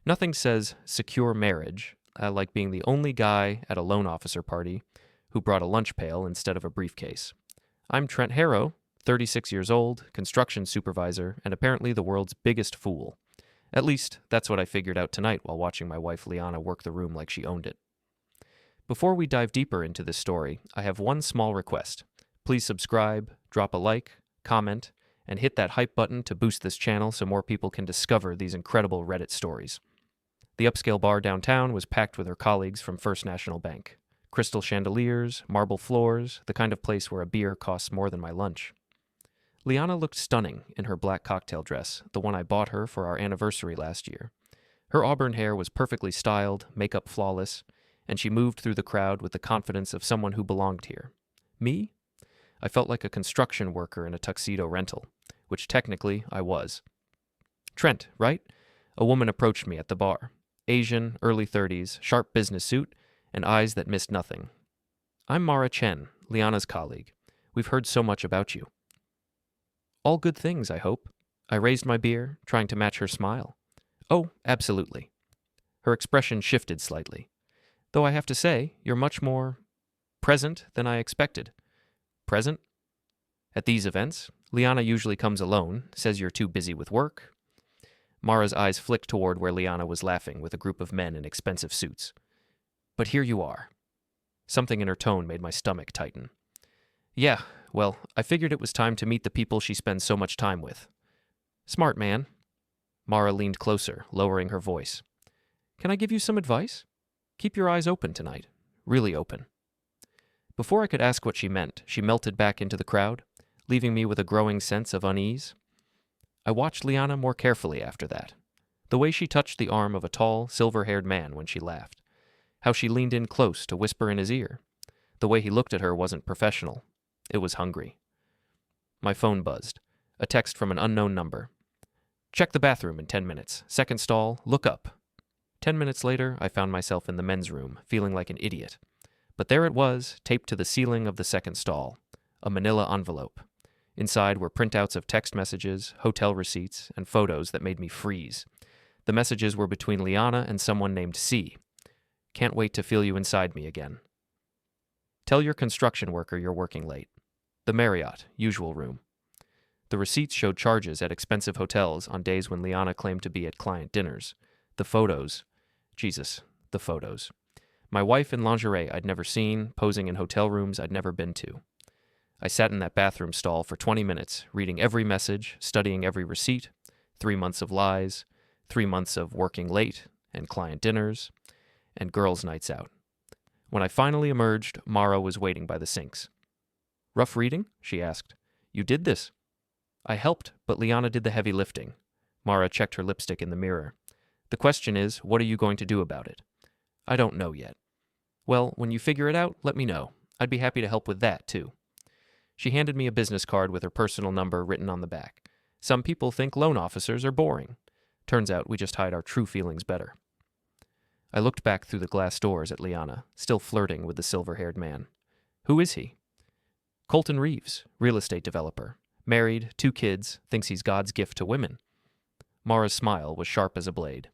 Nothing says secure marriage like being the only guy at a loan officer party who brought a lunch pail instead of a briefcase. I'm Trent Harrow, 36 years old, construction supervisor, and apparently the world's biggest fool. At least, that's what I figured out tonight while watching my wife Liana work the room like she owned it. Before we dive deeper into this story, I have one small request. Please subscribe, drop a like, comment, and hit that hype button to boost this channel so more people can discover these incredible Reddit stories. The upscale bar downtown was packed with her colleagues from First National Bank. Crystal chandeliers, marble floors, the kind of place where a beer costs more than my lunch. Liana looked stunning in her black cocktail dress, the one I bought her for our anniversary last year. Her auburn hair was perfectly styled, makeup flawless, and she moved through the crowd with the confidence of someone who belonged here. Me? I felt like a construction worker in a tuxedo rental, which technically I was. Trent, right? A woman approached me at the bar. Asian, early 30s, sharp business suit, and eyes that missed nothing. I'm Mara Chen, Liana's colleague. We've heard so much about you. All good things, I hope. I raised my beer, trying to match her smile. Oh, absolutely. Her expression shifted slightly. Though I have to say, you're much more present than I expected. Present? At these events, Liana usually comes alone, says you're too busy with work. Mara's eyes flicked toward where Liana was laughing with a group of men in expensive suits. But here you are. Something in her tone made my stomach tighten. Yeah, well, I figured it was time to meet the people she spends so much time with. Smart man. Mara leaned closer, lowering her voice. Can I give you some advice? Keep your eyes open tonight. Really open. Before I could ask what she meant, she melted back into the crowd, leaving me with a growing sense of unease. I watched Liana more carefully after that. The way she touched the arm of a tall, silver-haired man when she laughed. How she leaned in close to whisper in his ear. The way he looked at her wasn't professional. It was hungry. My phone buzzed. A text from an unknown number. Check the bathroom in 10 minutes. Second stall, look up. 10 minutes later, I found myself in the men's room, feeling like an idiot. But there it was, taped to the ceiling of the second stall. A manila envelope. Inside were printouts of text messages, hotel receipts, and photos that made me freeze. The messages were between Liana and someone named C. Can't wait to feel you inside me again. Tell your construction worker you're working late. The Marriott, usual room. The receipts showed charges at expensive hotels on days when Liana claimed to be at client dinners. The photos. Jesus, the photos. My wife in lingerie I'd never seen, posing in hotel rooms I'd never been to. I sat in that bathroom stall for 20 minutes, reading every message, studying every receipt, 3 months of lies, 3 months of working late, and client dinners, and girls' nights out. When I finally emerged, Mara was waiting by the sinks. Rough reading? She asked. You did this? I helped, but Liana did the heavy lifting. Mara checked her lipstick in the mirror. The question is, what are you going to do about it? I don't know yet. Well, when you figure it out, let me know. I'd be happy to help with that, too. She handed me a business card with her personal number written on the back. Some people think loan officers are boring. Turns out we just hide our true feelings better. I looked back through the glass doors at Liana, still flirting with the silver-haired man. Who is he? Colton Reeves, real estate developer. Married, 2 kids, thinks he's God's gift to women. Mara's smile was sharp as a blade.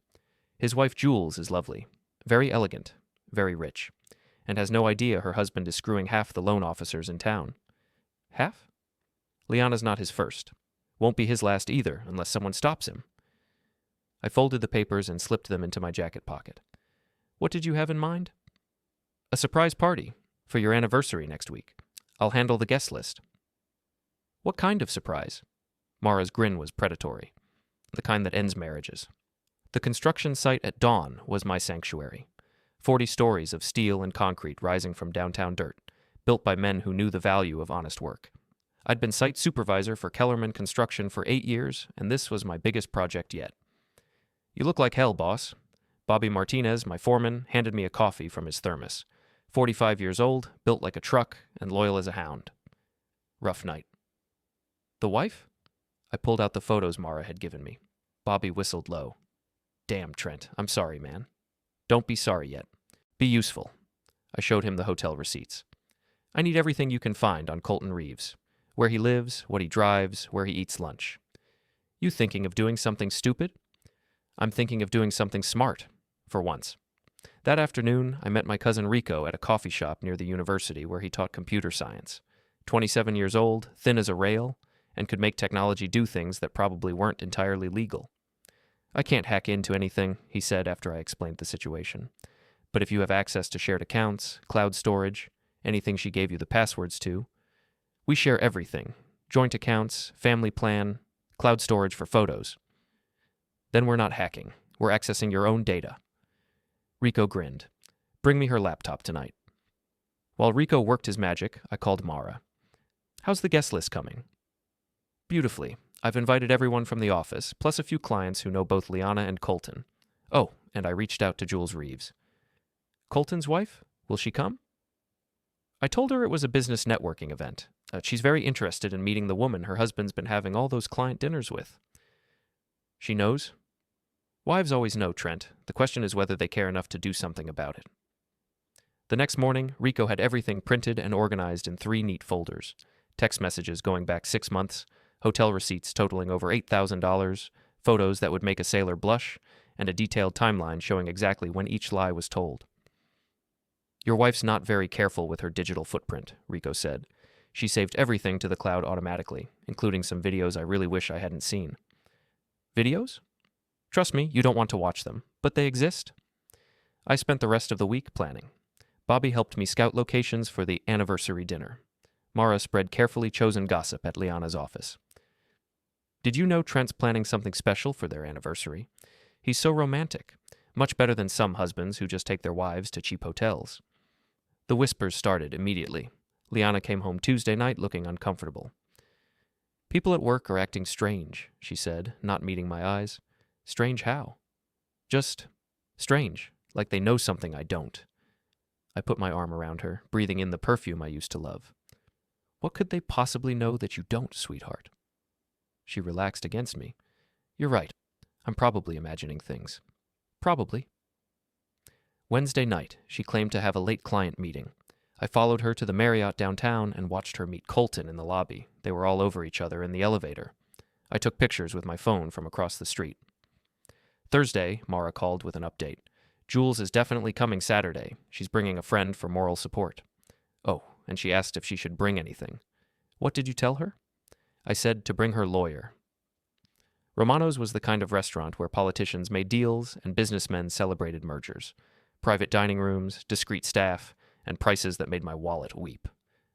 His wife Jules is lovely. Very elegant, very rich, and has no idea her husband is screwing half the loan officers in town. Half? Liana's not his first. Won't be his last either, unless someone stops him. I folded the papers and slipped them into my jacket pocket. What did you have in mind? A surprise party, for your anniversary next week. I'll handle the guest list. What kind of surprise? Mara's grin was predatory. The kind that ends marriages. The construction site at dawn was my sanctuary. 40 stories of steel and concrete rising from downtown dirt, built by men who knew the value of honest work. I'd been site supervisor for Kellerman Construction for 8 years, and this was my biggest project yet. You look like hell, boss. Bobby Martinez, my foreman, handed me a coffee from his thermos. 45 years old, built like a truck, and loyal as a hound. Rough night. The wife? I pulled out the photos Mara had given me. Bobby whistled low. Damn, Trent, I'm sorry, man. Don't be sorry yet. Be useful. I showed him the hotel receipts. I need everything you can find on Colton Reeves. Where he lives, what he drives, where he eats lunch. You thinking of doing something stupid? I'm thinking of doing something smart, for once. That afternoon, I met my cousin Rico at a coffee shop near the university where he taught computer science. 27 years old, thin as a rail, and could make technology do things that probably weren't entirely legal. I can't hack into anything, he said after I explained the situation. But if you have access to shared accounts, cloud storage, anything she gave you the passwords to, we share everything. Joint accounts, family plan, cloud storage for photos. Then we're not hacking. We're accessing your own data. Rico grinned. Bring me her laptop tonight. While Rico worked his magic, I called Mara. How's the guest list coming? Beautifully. I've invited everyone from the office, plus a few clients who know both Liana and Colton. Oh, and I reached out to Jules Reeves. Colton's wife? Will she come? I told her it was a business networking event. She's very interested in meeting the woman her husband's been having all those client dinners with. She knows? Wives always know, Trent. The question is whether they care enough to do something about it. The next morning, Rico had everything printed and organized in 3 neat folders. Text messages going back 6 months, hotel receipts totaling over $8,000, photos that would make a sailor blush, and a detailed timeline showing exactly when each lie was told. Your wife's not very careful with her digital footprint, Rico said. She saved everything to the cloud automatically, including some videos I really wish I hadn't seen. Videos? Trust me, you don't want to watch them, but they exist. I spent the rest of the week planning. Bobby helped me scout locations for the anniversary dinner. Mara spread carefully chosen gossip at Liana's office. Did you know Trent's planning something special for their anniversary? He's so romantic, much better than some husbands who just take their wives to cheap hotels. The whispers started immediately. Liana came home Tuesday night looking uncomfortable. People at work are acting strange, she said, not meeting my eyes. Strange how? Just strange, like they know something I don't. I put my arm around her, breathing in the perfume I used to love. What could they possibly know that you don't, sweetheart? She relaxed against me. You're right. I'm probably imagining things. Probably. Wednesday night, she claimed to have a late client meeting. I followed her to the Marriott downtown and watched her meet Colton in the lobby. They were all over each other in the elevator. I took pictures with my phone from across the street. Thursday, Mara called with an update. Jules is definitely coming Saturday. She's bringing a friend for moral support. Oh, and she asked if she should bring anything. What did you tell her? I said to bring her lawyer. Romano's was the kind of restaurant where politicians made deals and businessmen celebrated mergers. Private dining rooms, discreet staff, and prices that made my wallet weep.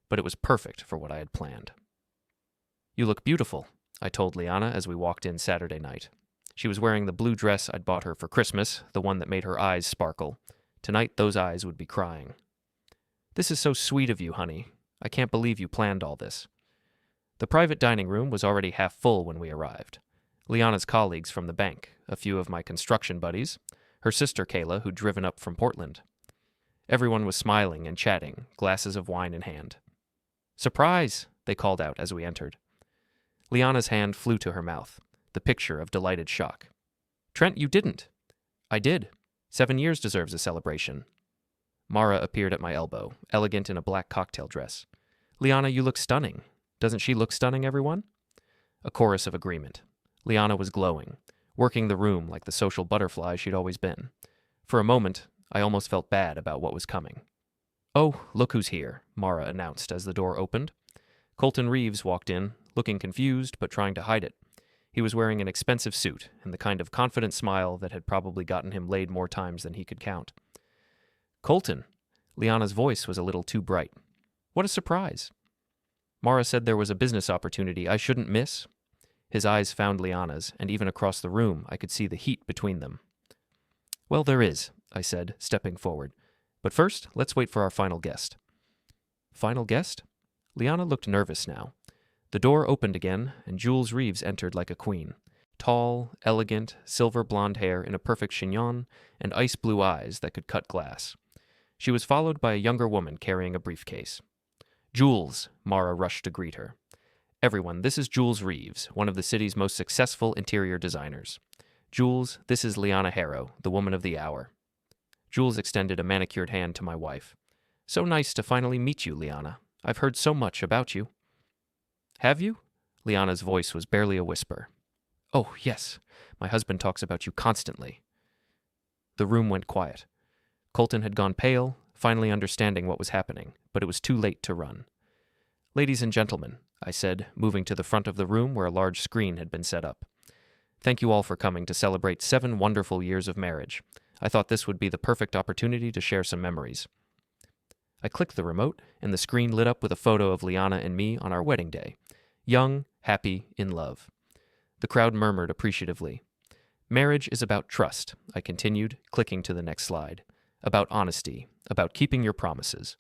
But it was perfect for what I had planned. You look beautiful, I told Liana as we walked in Saturday night. She was wearing the blue dress I'd bought her for Christmas, the one that made her eyes sparkle. Tonight, those eyes would be crying. This is so sweet of you, honey. I can't believe you planned all this. The private dining room was already half full when we arrived. Liana's colleagues from the bank, a few of my construction buddies, her sister Kayla, who'd driven up from Portland. Everyone was smiling and chatting, glasses of wine in hand. Surprise! They called out as we entered. Liana's hand flew to her mouth, the picture of delighted shock. Trent, you didn't. I did. 7 years deserves a celebration. Mara appeared at my elbow, elegant in a black cocktail dress. Liana, you look stunning. Doesn't she look stunning, everyone? A chorus of agreement. Liana was glowing, working the room like the social butterfly she'd always been. For a moment, I almost felt bad about what was coming. Oh, look who's here, Mara announced as the door opened. Colton Reeves walked in, looking confused but trying to hide it. He was wearing an expensive suit and the kind of confident smile that had probably gotten him laid more times than he could count. Colton! Liana's voice was a little too bright. What a surprise! Mara said there was a business opportunity I shouldn't miss. His eyes found Liana's, and even across the room I could see the heat between them. Well, there is, I said, stepping forward. But first, let's wait for our final guest. Final guest? Liana looked nervous now. The door opened again, and Jules Reeves entered like a queen. Tall, elegant, silver blonde hair in a perfect chignon, and ice blue eyes that could cut glass. She was followed by a younger woman carrying a briefcase. Jules, Mara rushed to greet her. Everyone, this is Jules Reeves, one of the city's most successful interior designers. Jules, this is Liana Harrow, the woman of the hour. Jules extended a manicured hand to my wife. So nice to finally meet you, Liana. I've heard so much about you. Have you? Liana's voice was barely a whisper. Oh, yes. My husband talks about you constantly. The room went quiet. Colton had gone pale, finally understanding what was happening, but it was too late to run. Ladies and gentlemen, I said, moving to the front of the room where a large screen had been set up. Thank you all for coming to celebrate 7 wonderful years of marriage. I thought this would be the perfect opportunity to share some memories. I clicked the remote, and the screen lit up with a photo of Liana and me on our wedding day. Young, happy, in love. The crowd murmured appreciatively. Marriage is about trust, I continued, clicking to the next slide. About honesty, about keeping your promises.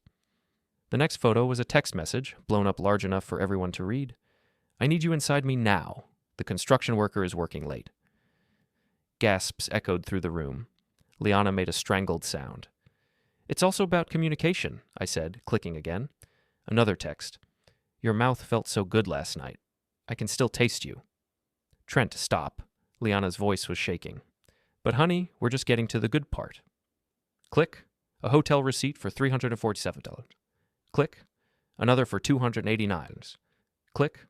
The next photo was a text message, blown up large enough for everyone to read. I need you inside me now. The construction worker is working late. Gasps echoed through the room. Liana made a strangled sound. It's also about communication, I said, clicking again. Another text. Your mouth felt so good last night. I can still taste you. Trent, stop. Liana's voice was shaking. But honey, we're just getting to the good part. Click. A hotel receipt for $347. Click. Another for $289. Click.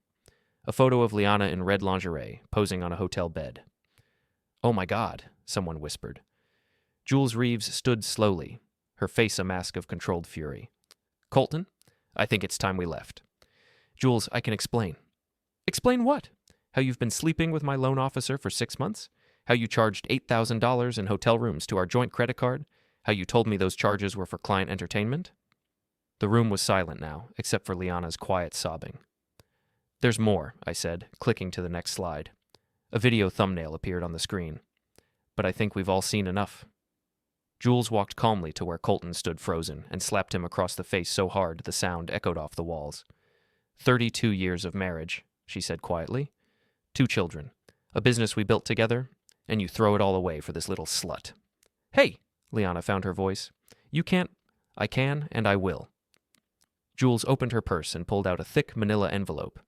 A photo of Liana in red lingerie, posing on a hotel bed. Oh my God, someone whispered. Jules Reeves stood slowly, her face a mask of controlled fury. Colton, I think it's time we left. Jules, I can explain. Explain what? How you've been sleeping with my loan officer for 6 months? How you charged $8,000 in hotel rooms to our joint credit card? How you told me those charges were for client entertainment? The room was silent now, except for Liana's quiet sobbing. There's more, I said, clicking to the next slide. A video thumbnail appeared on the screen. But I think we've all seen enough. Jules walked calmly to where Colton stood frozen and slapped him across the face so hard the sound echoed off the walls. 32 years of marriage, she said quietly. 2 children. A business we built together, and you throw it all away for this little slut. Hey, Liana found her voice. You can't. I can, and I will. Jules opened her purse and pulled out a thick manila envelope.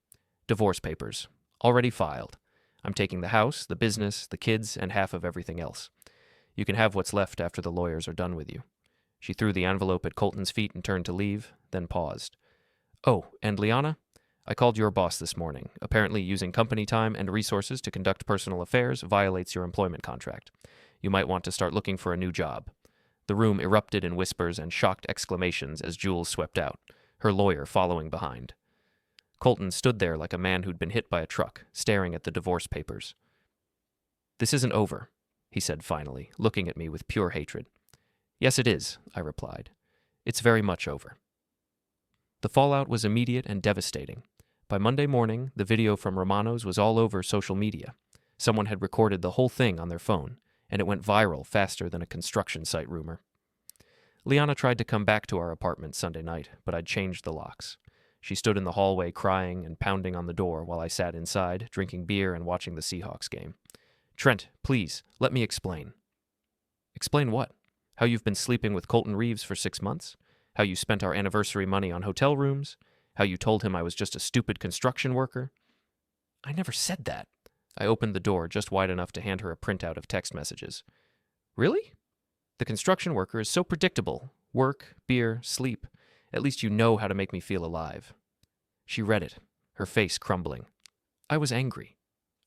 Divorce papers. Already filed. I'm taking the house, the business, the kids, and half of everything else. You can have what's left after the lawyers are done with you. She threw the envelope at Colton's feet and turned to leave, then paused. Oh, and Liana? I called your boss this morning. Apparently using company time and resources to conduct personal affairs violates your employment contract. You might want to start looking for a new job. The room erupted in whispers and shocked exclamations as Jules swept out, her lawyer following behind. Colton stood there like a man who'd been hit by a truck, staring at the divorce papers. This isn't over, he said finally, looking at me with pure hatred. Yes, it is, I replied. It's very much over. The fallout was immediate and devastating. By Monday morning, the video from Romano's was all over social media. Someone had recorded the whole thing on their phone, and it went viral faster than a construction site rumor. Liana tried to come back to our apartment Sunday night, but I'd changed the locks. She stood in the hallway crying and pounding on the door while I sat inside, drinking beer and watching the Seahawks game. Trent, please, let me explain. Explain what? How you've been sleeping with Colton Reeves for 6 months? How you spent our anniversary money on hotel rooms? How you told him I was just a stupid construction worker? I never said that. I opened the door just wide enough to hand her a printout of text messages. Really? The construction worker is so predictable. Work, beer, sleep. At least you know how to make me feel alive. She read it, her face crumbling. I was angry.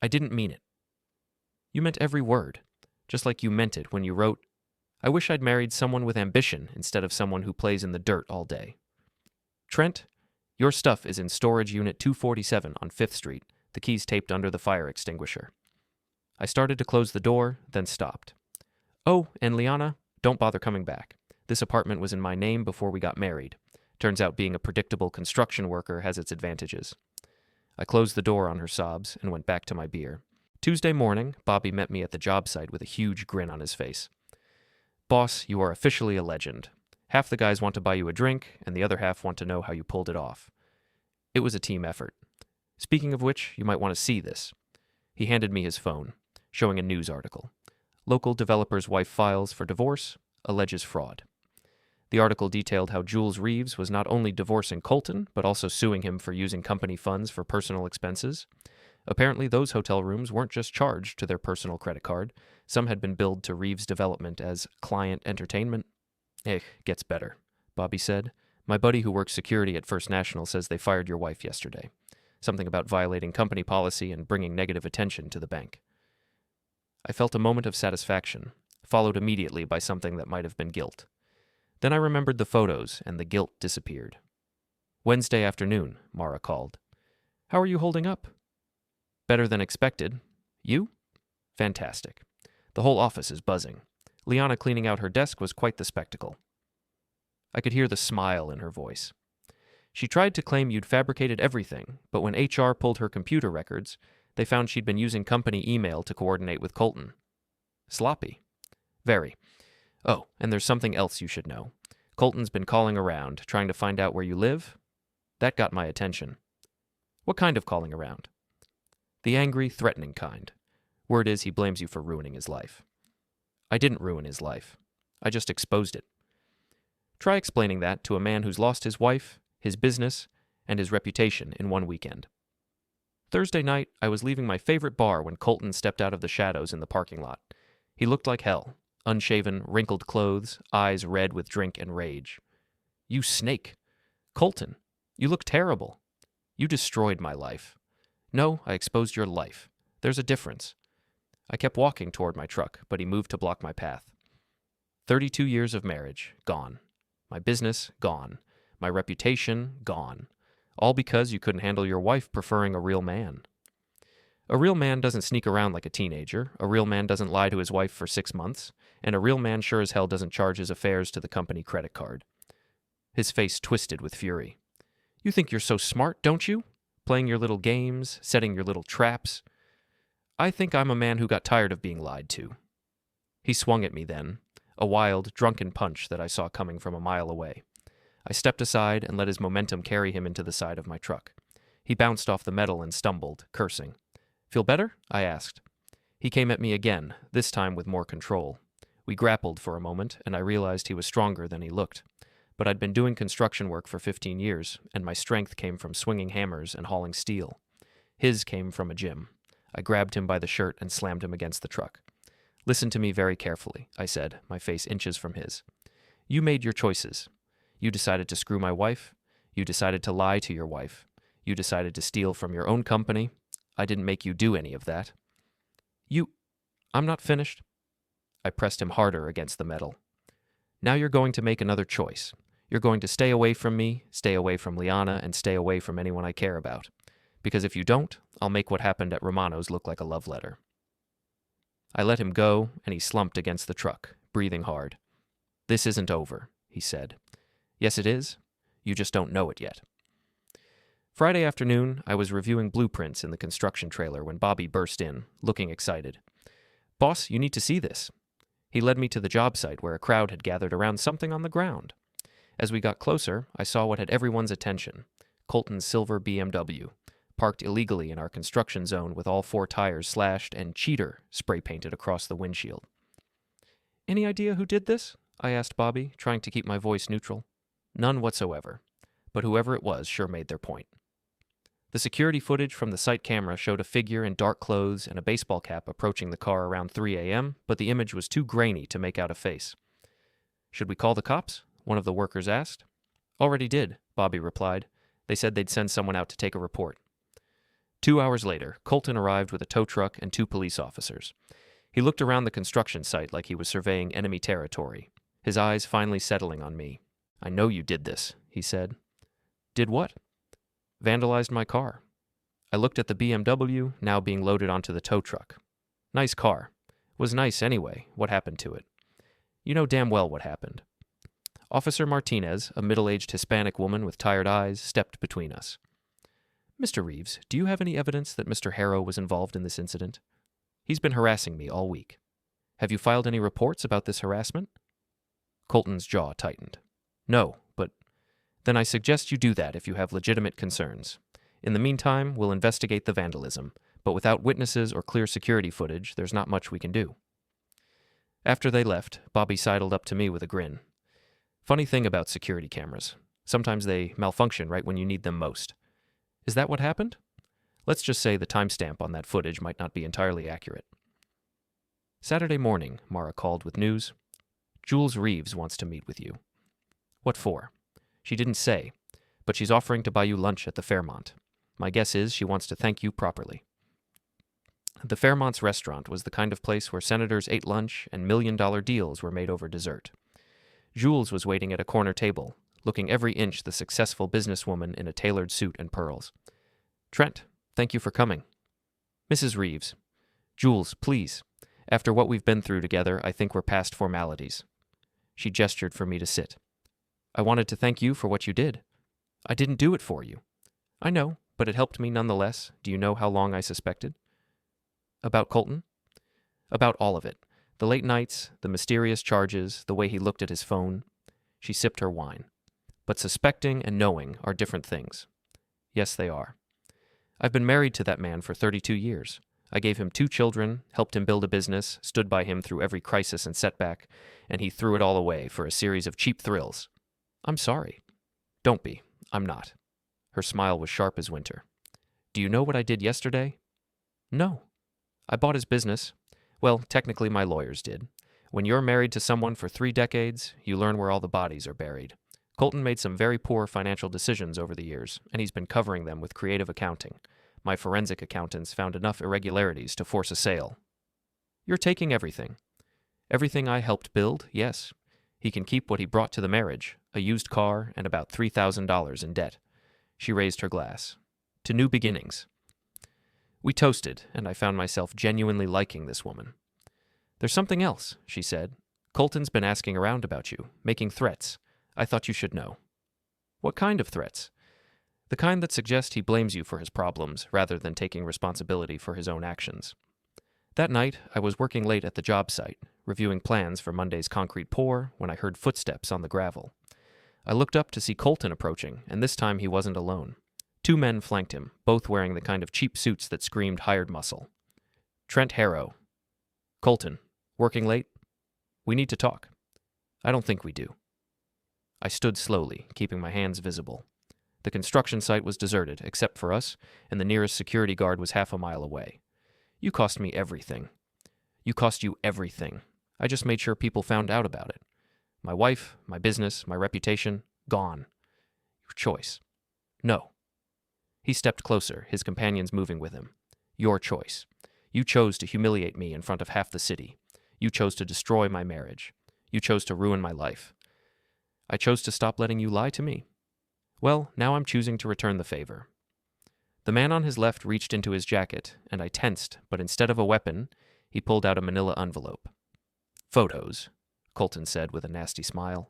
I didn't mean it. You meant every word, just like you meant it when you wrote, I wish I'd married someone with ambition instead of someone who plays in the dirt all day. Trent, your stuff is in storage unit 247 on 5th Street, the keys taped under the fire extinguisher. I started to close the door, then stopped. Oh, and Liana, don't bother coming back. This apartment was in my name before we got married. Turns out being a predictable construction worker has its advantages. I closed the door on her sobs and went back to my beer. Tuesday morning, Bobby met me at the job site with a huge grin on his face. Boss, you are officially a legend. Half the guys want to buy you a drink, and the other half want to know how you pulled it off. It was a team effort. Speaking of which, you might want to see this. He handed me his phone, showing a news article. Local developer's wife files for divorce, alleges fraud. The article detailed how Jules Reeves was not only divorcing Colton, but also suing him for using company funds for personal expenses. Apparently, those hotel rooms weren't just charged to their personal credit card. Some had been billed to Reeves Development as client entertainment. Gets better, Bobby said. My buddy who works security at First National says they fired your wife yesterday. something about violating company policy and bringing negative attention to the bank. I felt a moment of satisfaction, followed immediately by something that might have been guilt. Then I remembered the photos, and the guilt disappeared. Wednesday afternoon, Mara called. "How are you holding up?" "Better than expected. You?" "Fantastic. The whole office is buzzing. Liana cleaning out her desk was quite the spectacle." I could hear the smile in her voice. "She tried to claim you'd fabricated everything, but when HR pulled her computer records, they found she'd been using company email to coordinate with Colton." "Sloppy." "Very. Oh, and there's something else you should know. Colton's been calling around, trying to find out where you live. That got my attention." "What kind of calling around?" "The angry, threatening kind. Word is he blames you for ruining his life." "I didn't ruin his life. I just exposed it." Try explaining that to a man who's lost his wife, his business, and his reputation in one weekend. Thursday night, I was leaving my favorite bar when Colton stepped out of the shadows in the parking lot. He looked like hell. Unshaven, wrinkled clothes, eyes red with drink and rage. "You snake. Colton, you look terrible. You destroyed my life." "No, I exposed your life. There's a difference." I kept walking toward my truck, but he moved to block my path. 32 years of marriage, gone. My business, gone. My reputation, gone. All because you couldn't handle your wife preferring a real man. A real man doesn't sneak around like a teenager, a real man doesn't lie to his wife for 6 months, and a real man sure as hell doesn't charge his affairs to the company credit card. His face twisted with fury. "You think you're so smart, don't you? Playing your little games, setting your little traps. I think I'm a man who got tired of being lied to." He swung at me then, a wild, drunken punch that I saw coming from a mile away. I stepped aside and let his momentum carry him into the side of my truck. He bounced off the metal and stumbled, cursing. "Feel better?" I asked. He came at me again, this time with more control. We grappled for a moment, and I realized he was stronger than he looked. But I'd been doing construction work for 15 years, and my strength came from swinging hammers and hauling steel. His came from a gym. I grabbed him by the shirt and slammed him against the truck. "Listen to me very carefully," I said, my face inches from his. "You made your choices. You decided to screw my wife. You decided to lie to your wife. You decided to steal from your own company. I didn't make you do any of that." I'm not finished." I pressed him harder against the metal. "Now you're going to make another choice. You're going to stay away from me, stay away from Liana, and stay away from anyone I care about. Because if you don't, I'll make what happened at Romano's look like a love letter." I let him go, and he slumped against the truck, breathing hard. "This isn't over," he said. "Yes, it is. You just don't know it yet." Friday afternoon, I was reviewing blueprints in the construction trailer when Bobby burst in, looking excited. "Boss, you need to see this." He led me to the job site where a crowd had gathered around something on the ground. As we got closer, I saw what had everyone's attention: Colton's silver BMW, parked illegally in our construction zone with all 4 tires slashed and "Cheater" spray-painted across the windshield. "Any idea who did this?" I asked Bobby, trying to keep my voice neutral. "None whatsoever. But whoever it was sure made their point." The security footage from the site camera showed a figure in dark clothes and a baseball cap approaching the car around 3 a.m., but the image was too grainy to make out a face. "Should we call the cops?" one of the workers asked. "Already did," Bobby replied. "They said they'd send someone out to take a report." 2 hours later, Colton arrived with a tow truck and 2 police officers. He looked around the construction site like he was surveying enemy territory, his eyes finally settling on me. "I know you did this," he said. "Did what?" "Vandalized my car." I looked at the BMW, now being loaded onto the tow truck. "Nice car. Was nice anyway. What happened to it?" "You know damn well what happened." Officer Martinez, a middle-aged Hispanic woman with tired eyes, stepped between us. "Mr. Reeves, do you have any evidence that Mr. Harrow was involved in this incident? He's been harassing me all week. Have you filed any reports about this harassment?" Colton's jaw tightened. "No, but then I suggest you do that if you have legitimate concerns. In the meantime, we'll investigate the vandalism, but without witnesses or clear security footage, there's not much we can do." After they left, Bobby sidled up to me with a grin. "Funny thing about security cameras. Sometimes they malfunction right when you need them most. Is that what happened? Let's just say the timestamp on that footage might not be entirely accurate." Saturday morning, Mara called with news. "Jules Reeves wants to meet with you." "What for?" "She didn't say, but she's offering to buy you lunch at the Fairmont." My guess is she wants to thank you properly. The Fairmont's restaurant was the kind of place where senators ate lunch and million-dollar deals were made over dessert. Jules was waiting at a corner table, looking every inch the successful businesswoman in a tailored suit and pearls. Trent, thank you for coming. Mrs. Reeves. Jules, please. After what we've been through together, I think we're past formalities. She gestured for me to sit. I wanted to thank you for what you did. I didn't do it for you. I know, but it helped me nonetheless. Do you know how long I suspected? About Colton? About all of it. The late nights, the mysterious charges, the way he looked at his phone. She sipped her wine. But suspecting and knowing are different things. Yes, they are. I've been married to that man for 32 years. I gave him 2 children, helped him build a business, stood by him through every crisis and setback, and he threw it all away for a series of cheap thrills. I'm sorry. Don't be. I'm not. Her smile was sharp as winter. Do you know what I did yesterday? No. I bought his business. Well, technically my lawyers did. When you're married to someone for 3 decades, you learn where all the bodies are buried. Colton made some very poor financial decisions over the years, and he's been covering them with creative accounting. My forensic accountants found enough irregularities to force a sale. You're taking everything. Everything I helped build, yes. He can keep what he brought to the marriage, a used car and about $3,000 in debt. She raised her glass. To new beginnings. We toasted, and I found myself genuinely liking this woman. There's something else, she said. Colton's been asking around about you, making threats. I thought you should know. What kind of threats? The kind that suggest he blames you for his problems rather than taking responsibility for his own actions. That night, I was working late at the job site, reviewing plans for Monday's concrete pour when I heard footsteps on the gravel. I looked up to see Colton approaching, and this time he wasn't alone. 2 men flanked him, both wearing the kind of cheap suits that screamed hired muscle. Trent Harrow. Colton, working late? We need to talk. I don't think we do. I stood slowly, keeping my hands visible. The construction site was deserted, except for us, and the nearest security guard was half a mile away. You cost me everything. You cost you everything. I just made sure people found out about it. My wife, my business, my reputation, gone. Your choice. No. He stepped closer, his companions moving with him. Your choice. You chose to humiliate me in front of half the city. You chose to destroy my marriage. You chose to ruin my life. I chose to stop letting you lie to me. Well, now I'm choosing to return the favor. The man on his left reached into his jacket, and I tensed, but instead of a weapon, he pulled out a manila envelope. Photos, Colton said with a nasty smile.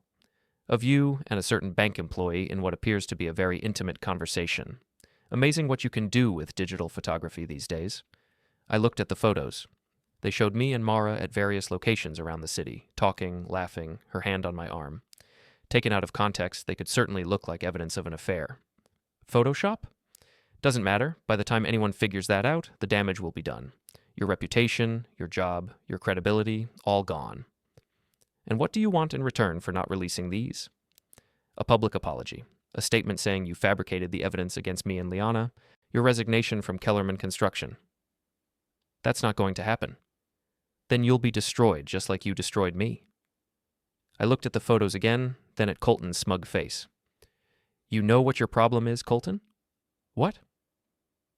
Of you and a certain bank employee in what appears to be a very intimate conversation. Amazing what you can do with digital photography these days. I looked at the photos. They showed me and Mara at various locations around the city, talking, laughing, her hand on my arm. Taken out of context, they could certainly look like evidence of an affair. Photoshop? Doesn't matter. By the time anyone figures that out, the damage will be done. Your reputation, your job, your credibility, all gone. And what do you want in return for not releasing these? A public apology. A statement saying you fabricated the evidence against me and Liana. Your resignation from Kellerman Construction. That's not going to happen. Then you'll be destroyed just like you destroyed me. I looked at the photos again, then at Colton's smug face. You know what your problem is, Colton? What?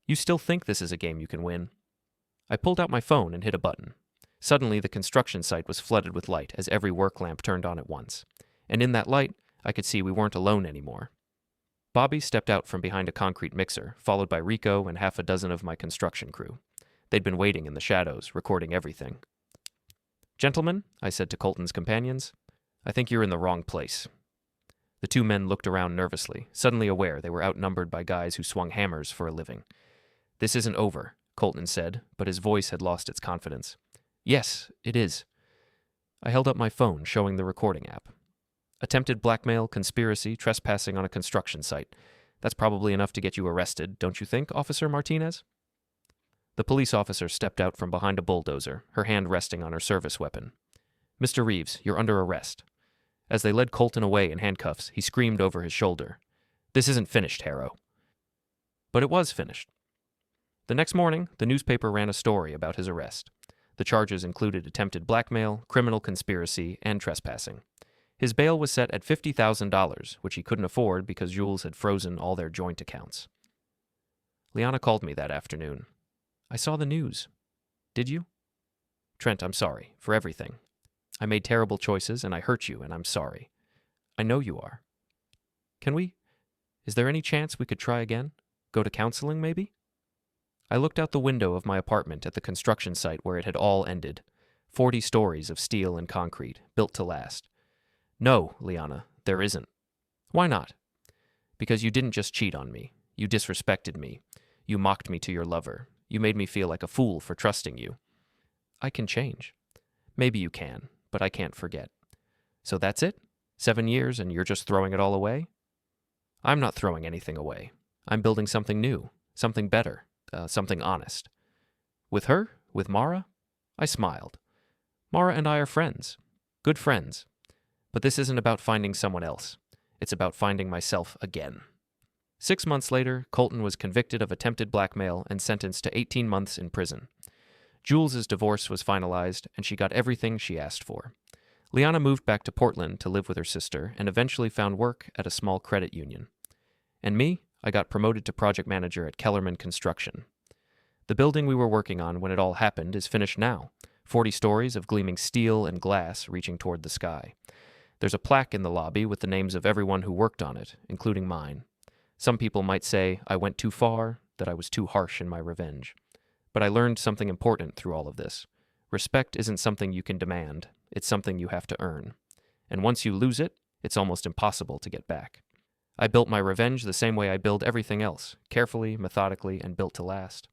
You still think this is a game you can win. I pulled out my phone and hit a button. Suddenly, the construction site was flooded with light as every work lamp turned on at once. And in that light, I could see we weren't alone anymore. Bobby stepped out from behind a concrete mixer, followed by Rico and half a dozen of my construction crew. They'd been waiting in the shadows, recording everything. Gentlemen, I said to Colton's companions, I think you're in the wrong place. The 2 men looked around nervously, suddenly aware they were outnumbered by guys who swung hammers for a living. This isn't over, Colton said, but his voice had lost its confidence. Yes, it is. I held up my phone, showing the recording app. Attempted blackmail, conspiracy, trespassing on a construction site. That's probably enough to get you arrested, don't you think, Officer Martinez? The police officer stepped out from behind a bulldozer, her hand resting on her service weapon. Mr. Reeves, you're under arrest. As they led Colton away in handcuffs, he screamed over his shoulder. This isn't finished, Harrow. But it was finished. The next morning, the newspaper ran a story about his arrest. The charges included attempted blackmail, criminal conspiracy, and trespassing. His bail was set at $50,000, which he couldn't afford because Jules had frozen all their joint accounts. Liana called me that afternoon. I saw the news. Did you? Trent, I'm sorry for everything. I made terrible choices and I hurt you, and I'm sorry. I know you are. Is there any chance we could try again? Go to counseling, maybe? I looked out the window of my apartment at the construction site where it had all ended. 40 stories of steel and concrete, built to last. No, Liana, there isn't. Why not? Because you didn't just cheat on me. You disrespected me. You mocked me to your lover. You made me feel like a fool for trusting you. I can change. Maybe you can, but I can't forget. So that's it? 7 years and you're just throwing it all away? I'm not throwing anything away. I'm building something new, something better, something honest. With her? With Mara? I smiled. Mara and I are friends. Good friends. But this isn't about finding someone else. It's about finding myself again. 6 months later, Colton was convicted of attempted blackmail and sentenced to 18 months in prison. Jules' divorce was finalized, and she got everything she asked for. Liana moved back to Portland to live with her sister and eventually found work at a small credit union. And me, I got promoted to project manager at Kellerman Construction. The building we were working on when it all happened is finished now, 40 stories of gleaming steel and glass reaching toward the sky. There's a plaque in the lobby with the names of everyone who worked on it, including mine. Some people might say I went too far, that I was too harsh in my revenge. But I learned something important through all of this. Respect isn't something you can demand, it's something you have to earn. And once you lose it, it's almost impossible to get back. I built my revenge the same way I build everything else, carefully, methodically, and built to last.